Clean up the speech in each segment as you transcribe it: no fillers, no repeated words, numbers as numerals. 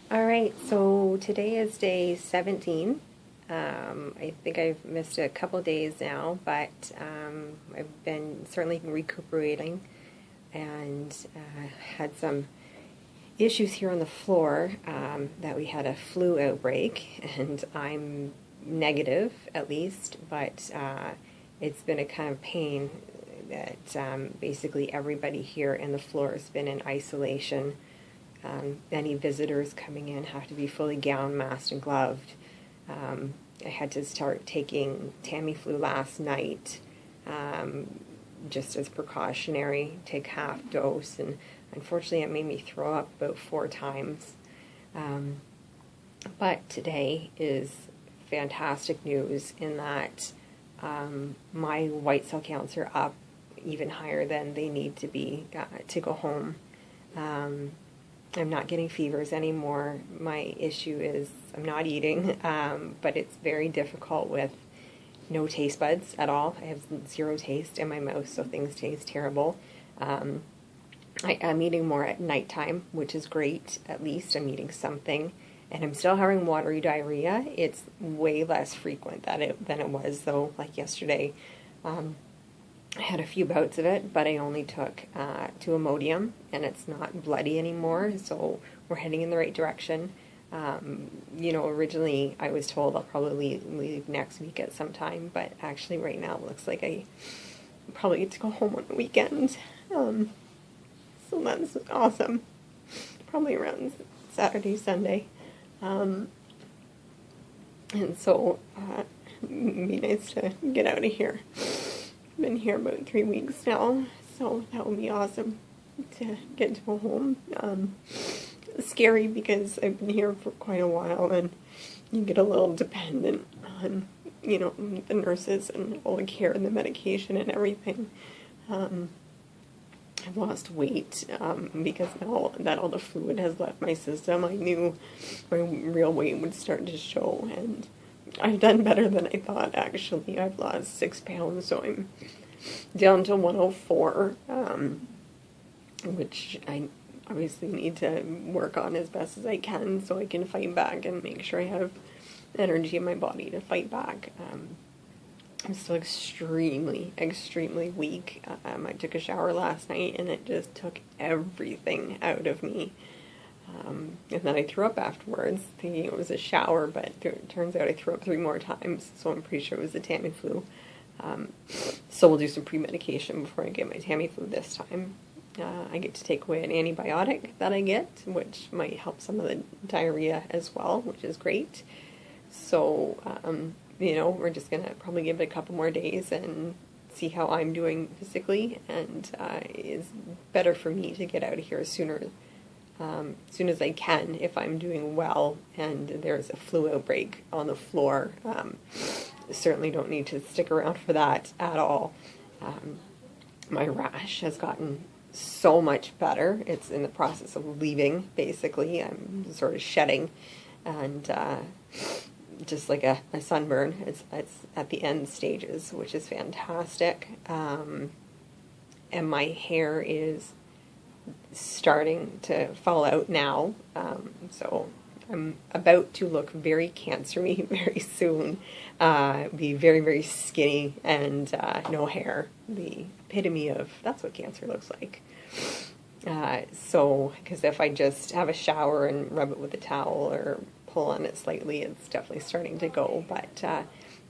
All right, so today is day 17. I think I've missed a couple days now, but I've been certainly recuperating and had some issues here on the floor that we had a flu outbreak, and I'm negative at least, but it's been a kind of pain that basically everybody here in the floor has been in isolation. Any visitors coming in have to be fully gowned, masked, and gloved. I had to start taking Tamiflu last night, just as precautionary, take half dose, and unfortunately it made me throw up about 4 times. But today is fantastic news in that my white cell counts are up even higher than they need to be to go home. I'm not getting fevers anymore. My issue is I'm not eating, but it's very difficult with no taste buds at all. I have 0 taste in my mouth, so things taste terrible. I'm eating more at nighttime, which is great. At least I'm eating something. And I'm still having watery diarrhea. It's way less frequent than it was, though, like yesterday. I had a few bouts of it, but I only took 2 Imodium, and it's not bloody anymore, so we're heading in the right direction. Originally I was told I'll probably leave next week at some time, but actually right now it looks like I probably get to go home on the weekend. So that's awesome. Probably around Saturday, Sunday. And so it'd be nice to get out of here. Been here about 3 weeks now, so that would be awesome to get to go home. Scary because I've been here for quite a while, and you get a little dependent on, the nurses and all the care and the medication and everything. I've lost weight because now that all the fluid has left my system, I knew my real weight would start to show, and I've done better than I thought, actually. I've lost 6 pounds, so I'm down to 104, which I obviously need to work on as best as I can so I can fight back and make sure I have energy in my body to fight back. I'm still extremely, extremely weak. I took a shower last night and it just took everything out of me. And then I threw up afterwards, thinking it was a shower, but it turns out I threw up 3 more times, so I'm pretty sure it was the Tamiflu. So we'll do some pre-medication before I get my Tamiflu this time. I get to take away an antibiotic that I get, which might help some of the diarrhea as well, which is great. So, we're just going to probably give it a couple more days and see how I'm doing physically, and it's better for me to get out of here sooner as soon as I can if I'm doing well and there's a flu outbreak on the floor. Certainly don't need to stick around for that at all. My rash has gotten so much better. It's in the process of leaving, basically. I'm sort of shedding, and just like a sunburn. It's at the end stages, which is fantastic. And my hair is starting to fall out now, so I'm about to look very cancery very soon, be very, very skinny and no hair, the epitome of that's what cancer looks like. Because if I just have a shower and rub it with a towel or pull on it slightly, it's definitely starting to go, but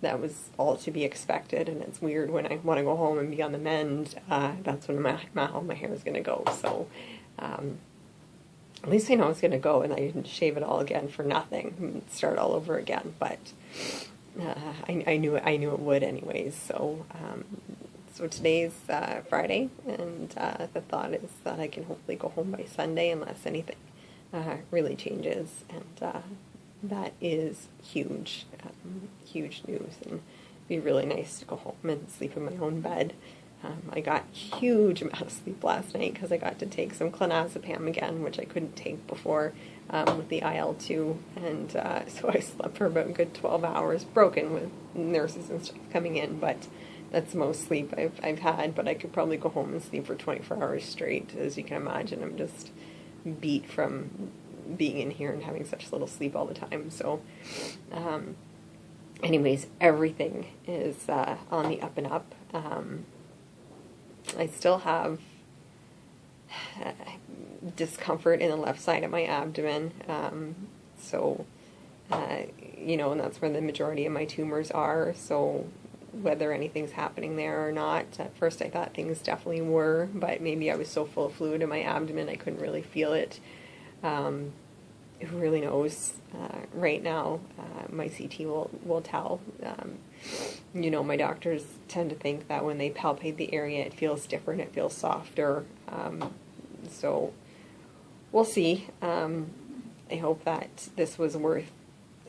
that was all to be expected, and it's weird when I want to go home and be on the mend, that's when all my hair is going to go, so at least I know it's going to go, and I didn't shave it all again for nothing, and start all over again, but I knew it would anyways, so today's Friday, and the thought is that I can hopefully go home by Sunday unless anything really changes, and that is huge, huge news, and it'd be really nice to go home and sleep in my own bed. I got a huge amount of sleep last night because I got to take some clonazepam again, which I couldn't take before with the IL-2, and so I slept for about a good 12 hours, broken with nurses and stuff coming in, but that's the most sleep I've had, but I could probably go home and sleep for 24 hours straight. As you can imagine, I'm just beat from being in here and having such little sleep all the time. So, anyways, everything is on the up and up. I still have discomfort in the left side of my abdomen. You know, and that's where the majority of my tumors are. So whether anything's happening there or not, at first I thought things definitely were, but maybe I was so full of fluid in my abdomen I couldn't really feel it. Who really knows? Right now, my CT will tell. You know, my doctors tend to think that when they palpate the area, it feels different, it feels softer. So we'll see. I hope that this was worth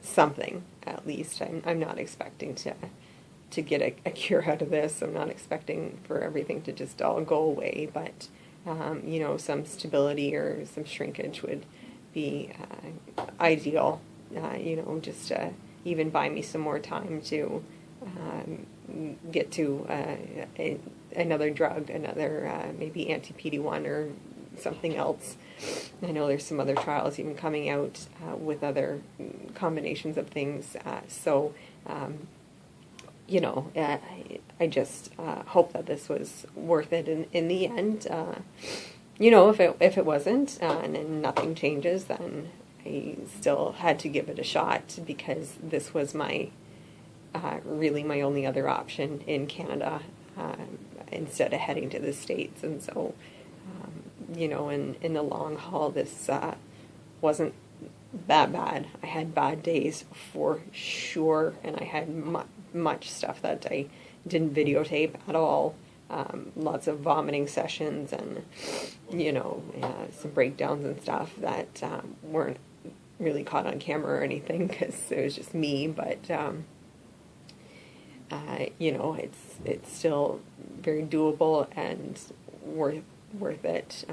something, at least. I'm not expecting to get a cure out of this. I'm not expecting for everything to just all go away, but you know, some stability or some shrinkage would be ideal. You know, just even buy me some more time to get to another drug, another maybe anti-PD-1 or something else. I know there's some other trials even coming out with other combinations of things. You know, I just hope that this was worth it in the end. You know, if it wasn't, and then nothing changes, then I still had to give it a shot, because this was my really my only other option in Canada, instead of heading to the States. And so, you know, in the long haul, this wasn't that bad. I had bad days for sure, and I had much stuff that I didn't videotape at all. Lots of vomiting sessions, and you know, some breakdowns and stuff that weren't really caught on camera or anything, because it was just me. But you know, it's still very doable and worth it.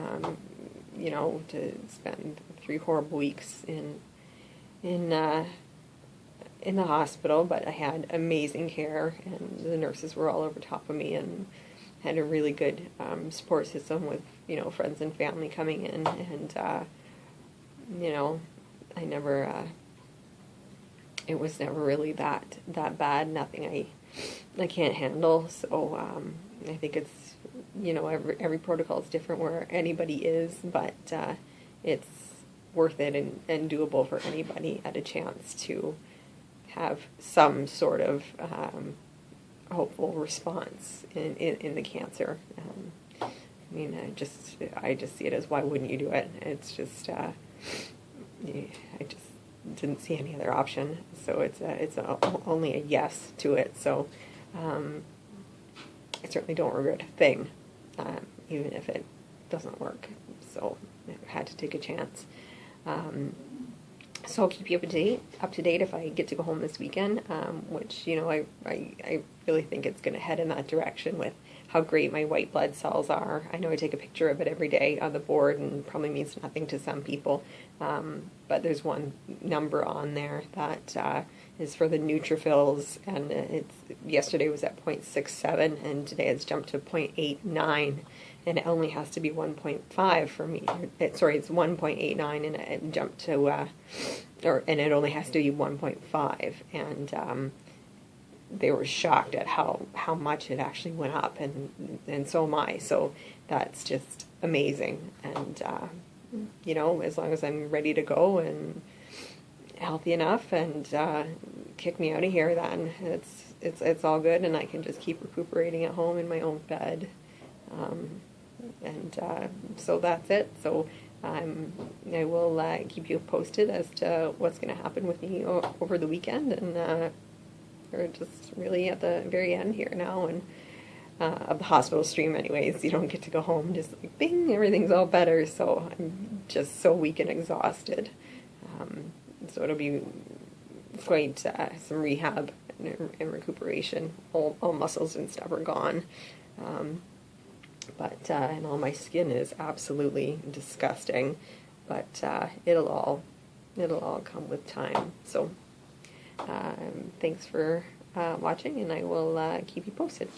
You know, to spend 3 horrible weeks in the hospital, but I had amazing care, and the nurses were all over top of me, and had a really good support system with, you know, friends and family coming in, and you know, it was never really that bad. Nothing I can't handle. So I think it's, you know, every protocol is different where anybody is, but it's worth it and doable for anybody at a chance to have some sort of hopeful response in the cancer. I mean, I just see it as, why wouldn't you do it? It's just I just didn't see any other option, so it's only a yes to it. So I certainly don't regret a thing, even if it doesn't work. So I had to take a chance. So I'll keep you up to date if I get to go home this weekend, which, you know, I really think it's going to head in that direction with how great my white blood cells are. I know I take a picture of it every day on the board, and probably means nothing to some people, but there's one number on there that is for the neutrophils, and yesterday was at 0.67, and today it's jumped to 0.89. And it only has to be 1.5 for me. It's 1.89, and it jumped to, and it only has to be 1.5. And they were shocked at how much it actually went up, and so am I. So that's just amazing. And you know, as long as I'm ready to go and healthy enough, and kick me out of here, then it's all good, and I can just keep recuperating at home in my own bed. So that's it. So I will keep you posted as to what's going to happen with me over the weekend, and we're just really at the very end here now, and of the hospital stream anyways. You don't get to go home just like, bing, everything's all better. So I'm just so weak and exhausted. So it'll be quite some rehab and recuperation. All muscles and stuff are gone. But and all my skin is absolutely disgusting, but it'll all come with time. So thanks for watching, and I will keep you posted.